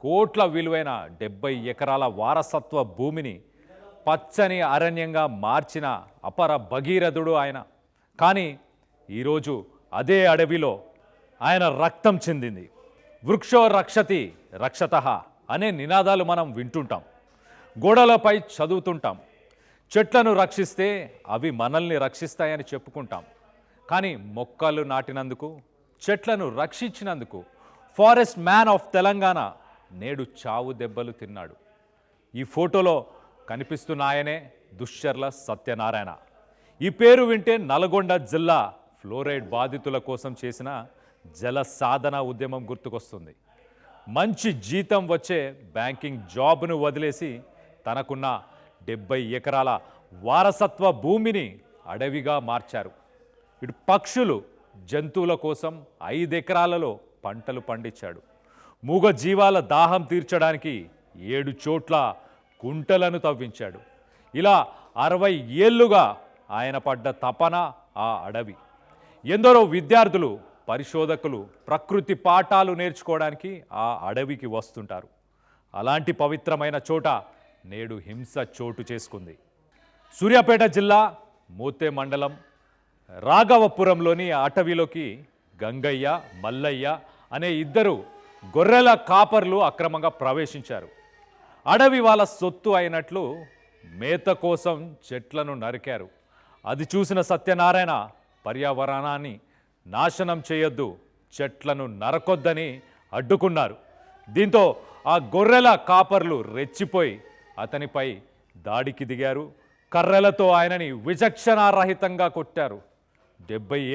కోట్ల విలువైన 70 ఎకరాల వారసత్వ భూమిని పచ్చని అరణ్యంగా మార్చిన అపర భగీరథుడు ఆయన. కానీ ఈరోజు అదే అడవిలో ఆయన రక్తం చెందింది. వృక్షో రక్షతి రక్షతః అనే నినాదాలు మనం వింటుంటాం, గోడలపై చదువుతుంటాం. చెట్లను రక్షిస్తే అవి మనల్ని రక్షిస్తాయని చెప్పుకుంటాం. కానీ మొక్కలు నాటినందుకు, చెట్లను రక్షించినందుకు ఫారెస్ట్ మ్యాన్ ఆఫ్ తెలంగాణ నేడు చావు దెబ్బలు తిన్నాడు. ఈ ఫోటోలో కనిపిస్తున్న ఆయనే దుశ్చర్ల సత్యనారాయణ. ఈ పేరు వింటే నల్గొండ జిల్లా ఫ్లోరైడ్ బాధితుల కోసం చేసిన జల సాధన ఉద్యమం గుర్తుకొస్తుంది. మంచి జీతం వచ్చే బ్యాంకింగ్ జాబ్ను వదిలేసి తనకున్న 70 ఎకరాల వారసత్వ భూమిని అడవిగా మార్చారు. ఇటు పక్షులు, జంతువుల కోసం 5 ఎకరాలలో పంటలు పండించాడు. మూగ జీవాల దాహం తీర్చడానికి 7 చోట్ల కుంటలను తవ్వించాడు. ఇలా 60 ఏళ్లుగా ఆయన పడ్డ తపన ఆ అడవి. ఎందరో విద్యార్థులు, పరిశోధకులు ప్రకృతి పాఠాలు నేర్చుకోవడానికి ఆ అడవికి వస్తుంటారు. అలాంటి పవిత్రమైన చోట నేడు హింస చోటు చేసుకుంది. సూర్యాపేట జిల్లా మోతే మండలం రాఘవపురంలోని అటవీలోకి గంగయ్య, మల్లయ్య అనే 2 గొర్రెల కాపర్లు అక్రమంగా ప్రవేశించారు. అడవి వాళ్ళ సొత్తు అయినట్లు మేత కోసం చెట్లను నరికారు. అది చూసిన సత్యనారాయణ పర్యావరణాన్ని నాశనం చేయొద్దు, చెట్లను నరకొద్దని అడ్డుకున్నారు. దీంతో ఆ గొర్రెల కాపర్లు రెచ్చిపోయి అతనిపై దాడికి దిగారు. కర్రలతో ఆయనని విచక్షణారహితంగా కొట్టారు. 70 ఏళ్ల